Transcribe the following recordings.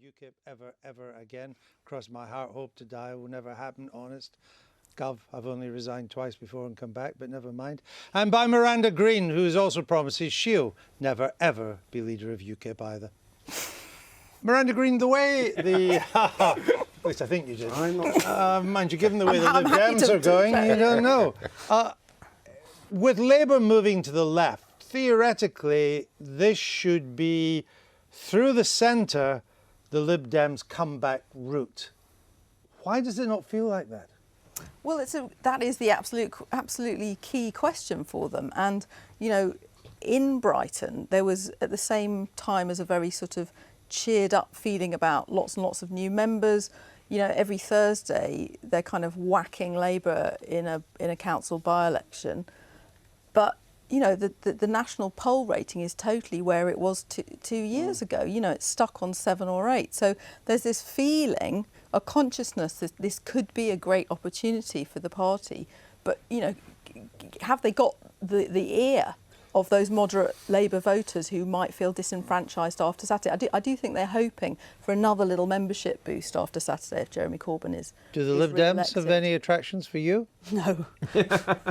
UKIP ever again. Cross my heart, hope to die, will never happen, honest. Gov, I've only resigned twice before and come back, but never mind. And by Miranda Green, who has also promises she'll never ever be leader of UKIP either. Miranda Green, the way the... at least I think you did. I'm not... mind you, given the way the Lib Dems are going, you don't know. With Labour moving to the left, theoretically, this should be, through the centre, the Lib Dems comeback route. Why does it not feel like that? Well, that is the absolutely key question for them. And, you know, in Brighton, there was, at the same time as a very sort of cheered up feeling about lots and lots of new members. You know, every Thursday, they're kind of whacking Labour in a council by-election. But, you know, the national poll rating is totally where it was two years ago. You know, it's stuck on 7 or 8. So there's this feeling, a consciousness that this could be a great opportunity for the party. But, you know, have they got the ear of those moderate Labour voters who might feel disenfranchised after Saturday? I do think they're hoping for another little membership boost after Saturday if Jeremy Corbyn is Do the Lib Dems have any attractions for you? No.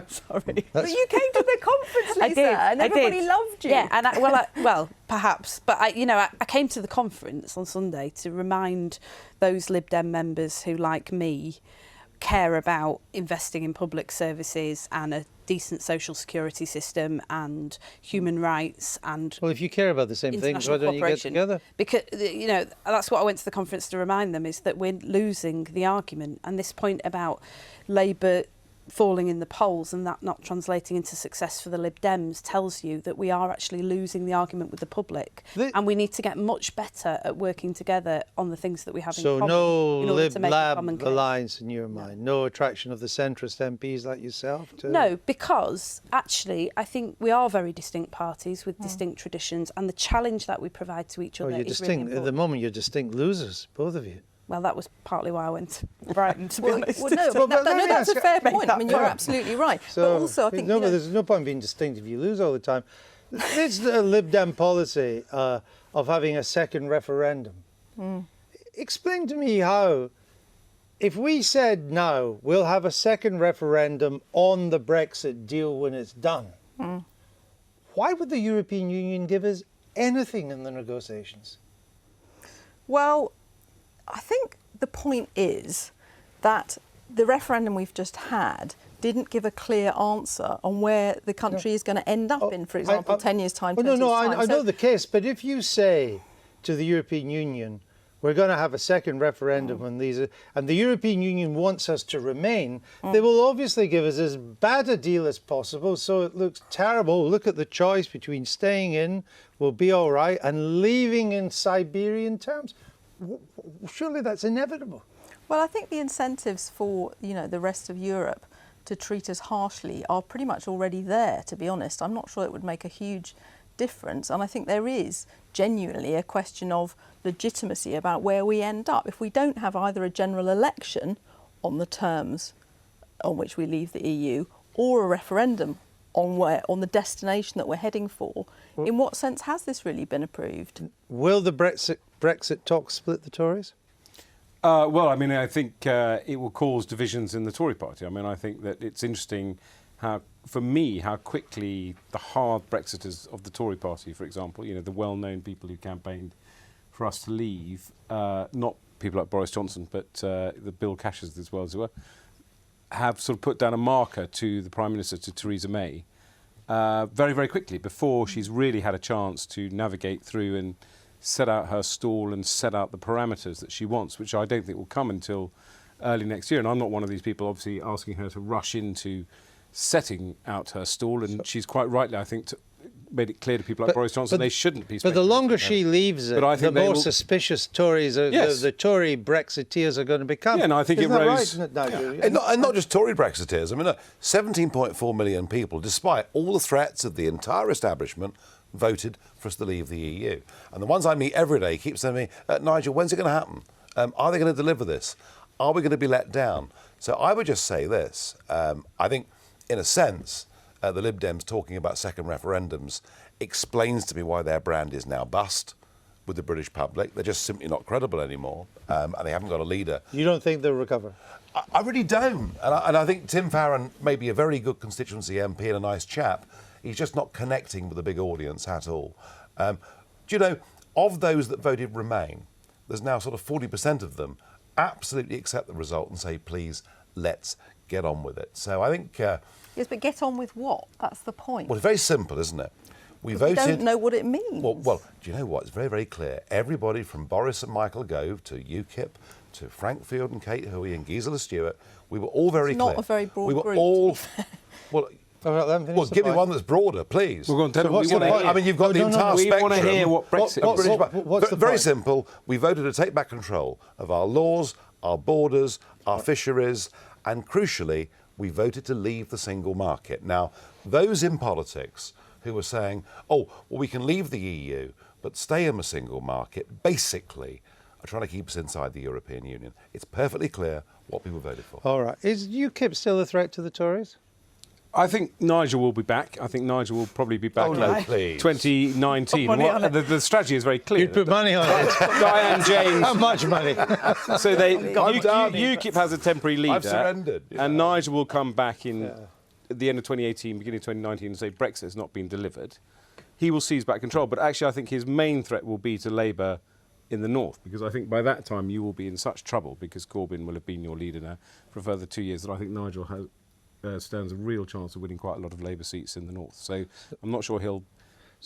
Sorry. But you came to the conference, Lisa, I did, and everybody loved you. Yeah, and well, perhaps. But, I came to the conference on Sunday to remind those Lib Dem members who, like me, care about investing in public services and a decent social security system and human rights and... Well, if you care about the same things, why don't you get together? Because, you know, that's what I went to the conference to remind them, is that we're losing the argument. And this point about Labour falling in the polls and that not translating into success for the Lib Dems tells you that we are actually losing the argument with the public. And we need to get much better at working together on the things that we have in common. So no Lib Lab alliance in your mind? No attraction of the centrist MPs like yourself? No, because actually I think we are very distinct parties with distinct traditions, and the challenge that we provide to each other you're is distinct. really important. At the moment, you're distinct losers, both of you. Well, that was partly why I went to Brighton, to be honest. Well, no, that's a fair point. I mean, you're absolutely right. So, but also, I think... but there's no point in being distinct if you lose all the time. It's the Lib Dem policy of having a second referendum. Explain to me how, if we said now, we'll have a second referendum on the Brexit deal when it's done, why would the European Union give us anything in the negotiations? Well, I think the point is that the referendum we've just had didn't give a clear answer on where the country is going to end up in, for example, 10 years' time, 20 years' time. I know the case, but if you say to the European Union, we're going to have a second referendum on these, and the European Union wants us to remain, they will obviously give us as bad a deal as possible, so it looks terrible. Look at the choice between staying in, will be all right, and leaving in Siberian terms. Surely that's inevitable. Well, I think the incentives for, you know, the rest of Europe to treat us harshly are pretty much already there, to be honest. I'm not sure it would make a huge difference. And I think there is genuinely a question of legitimacy about where we end up. If we don't have either a general election on the terms on which we leave the EU or a referendum on the destination that we're heading for, in what sense has this really been approved? Will the Brexit talks split the Tories? Well, I mean, I think it will cause divisions in the Tory party. I mean, I think that it's interesting how quickly the hard Brexiters of the Tory party, for example, you know, the well-known people who campaigned for us to leave, not people like Boris Johnson, but the Bill Cashers as well, have sort of put down a marker to the Prime Minister, to Theresa May, very, very quickly, before she's really had a chance to navigate through and set out her stall and set out the parameters that she wants, which I don't think will come until early next year. And I'm not one of these people, obviously, asking her to rush into setting out her stall. And she's quite rightly, I think, made it clear to people like Boris Johnson they shouldn't be. But the longer she leaves it, the more suspicious Tories, the Tory Brexiteers are going to become. Yeah, and I think it rose. Right? And not just Tory Brexiteers. I mean, 17.4 million people, despite all the threats of the entire establishment, voted for us to leave the EU. And the ones I meet every day keep saying to me, Nigel, when's it going to happen? Are they going to deliver this? Are we going to be let down? So I would just say this. I think, in a sense, the Lib Dems talking about second referendums explains to me why their brand is now bust. with the British public. They're just simply not credible anymore, and they haven't got a leader. You don't think they'll recover? I really don't. And I think Tim Farron may be a very good constituency MP and a nice chap. He's just not connecting with a big audience at all. Do you know, of those that voted Remain, there's now sort of 40% of them absolutely accept the result and say, please, let's get on with it. So I think... Yes, but get on with what? That's the point. well, it's very simple, isn't it? We We voted... don't know what it means. Well, do you know what? It's very, very clear. Everybody from Boris and Michael Gove to UKIP to Frank Field and Kate Hoey and Gisela Stewart, we were all very It's clear. not a very broad we were group, all... Well, Well, give me one that's broader, please. We're going to tell what's we the wanna point? hear- I mean, you've got the No, no, entire we spectrum. want to hear what Brexit is. what's the Very point? simple. We voted to take back control of our laws, our borders, our fisheries, and crucially, we voted to leave the single market. Now, those in politics who were saying, oh, well, we can leave the EU, but stay in the single market, basically are trying to keep us inside the European Union. It's perfectly clear what people voted for. All right. Is UKIP still a threat to the Tories? I think Nigel will be back. I think Nigel will probably be back Oh, in no, please. 2019. Put money on it. The strategy is very clear. You'd put money on it. Diane James. How much money? So I'm done. UKIP has a temporary leader. I've surrendered. And Nigel will come back in at the end of 2018, beginning of 2019, and say Brexit has not been delivered. He will seize back control. But actually, I think his main threat will be to Labour in the north, because I think by that time you will be in such trouble because Corbyn will have been your leader now for a further 2 years that I think Nigel has. Stands a real chance of winning quite a lot of Labour seats in the north. So I'm not sure he'll be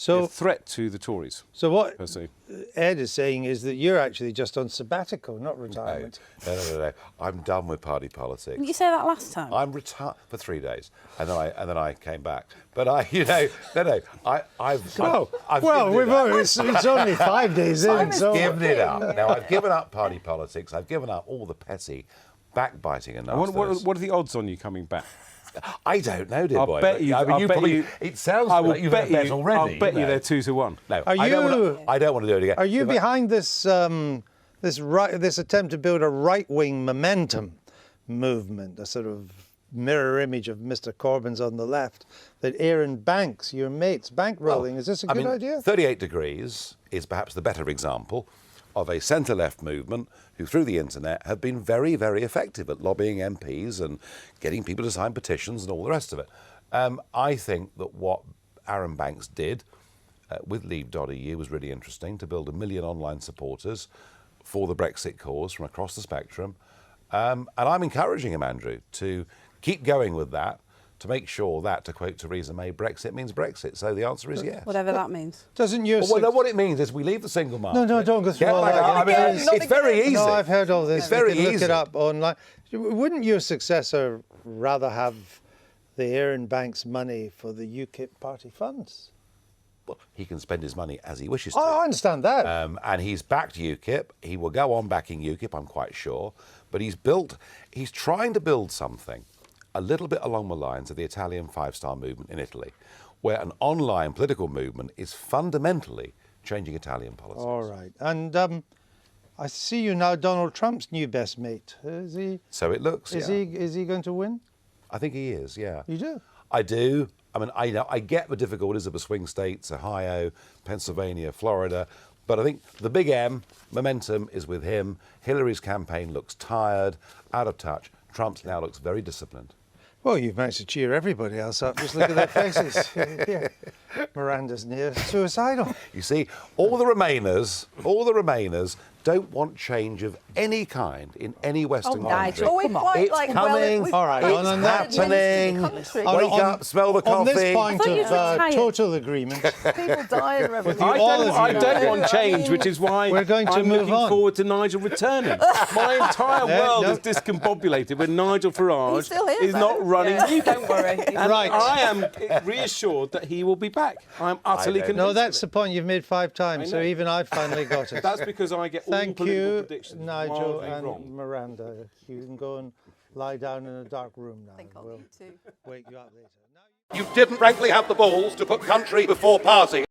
a threat to the Tories. So what per se. Ed is saying is that you're actually just on sabbatical, not retirement. No. I'm done with party politics. Didn't you say that last time? I'm retired for 3 days, and then I came back. But I've given it's only 5 days in. So given it up. Now I've given up party politics. I've given up all the petty backbiting and nastiness. What are the odds on you coming back? I don't know, dear I'll boy. bet you. I mean, I'll you bet probably. you. It sounds I will like you've had a bet already. I'll bet you they're 2-1. No, Are I don't want to do it again. Are you behind this this attempt to build a right-wing momentum movement, a sort of mirror image of Mr. Corbyn's on the left, that Aaron Banks, your mate's bankrolling? Is this a good idea? 38 Degrees is perhaps the better example of a centre-left movement who, through the internet, have been very, very effective at lobbying MPs and getting people to sign petitions and all the rest of it. I think that what Aaron Banks did with Leave.eu was really interesting, to build 1 million online supporters for the Brexit cause from across the spectrum. And I'm encouraging him, Andrew, to keep going with that, to make sure that, to quote Theresa May, Brexit means Brexit. So the answer is yes. Whatever that means. Doesn't your Well, no, what it means is we leave the single market. No, don't go through Get all back that up. again. I mean, it's very easy. No, I've heard all this. It's very you can easy. Look it up online. Wouldn't your successor rather have the Aaron Banks money for the UKIP party funds? Well, he can spend his money as he wishes to. Oh, I understand that. And he's backed UKIP. He will go on backing UKIP, I'm quite sure. But he's trying to build something a little bit along the lines of the Italian five-star movement in Italy, where an online political movement is fundamentally changing Italian politics. All right. And I see you now, Donald Trump's new best mate. Is he? So it looks. Is he going to win? I think he is. Yeah. You do? I do. I mean, I get the difficulties of the swing states, Ohio, Pennsylvania, Florida, but I think the big M, momentum, is with him. Hillary's campaign looks tired, out of touch. Trump's now looks very disciplined. Well, you've managed to cheer everybody else up. Just look at their faces. Here. Miranda's near suicidal. You see, all the Remainers don't want change of any kind in any Western country. Oh, come on. It's coming. All right, It's on that happening. Wake up, smell the On this coffee. point I thought you of were retired. total agreement, People die in revolution. I don't want change, which is why We're going to I'm move looking on. forward to Nigel returning. My entire world no. is discombobulated when Nigel Farage still here, is not though. running UKIP. Don't worry. And Right. I am reassured that he will be back. I am utterly know. convinced. no, of that's it. the point you've made 5 times, I so know. even I finally got it. That's because I get all Thank political you, predictions Nigel wildly and wrong. Miranda. You can go and lie down in a dark room now. Think I'll We'll do too. wake you up later. You didn't frankly have the balls to put country before party.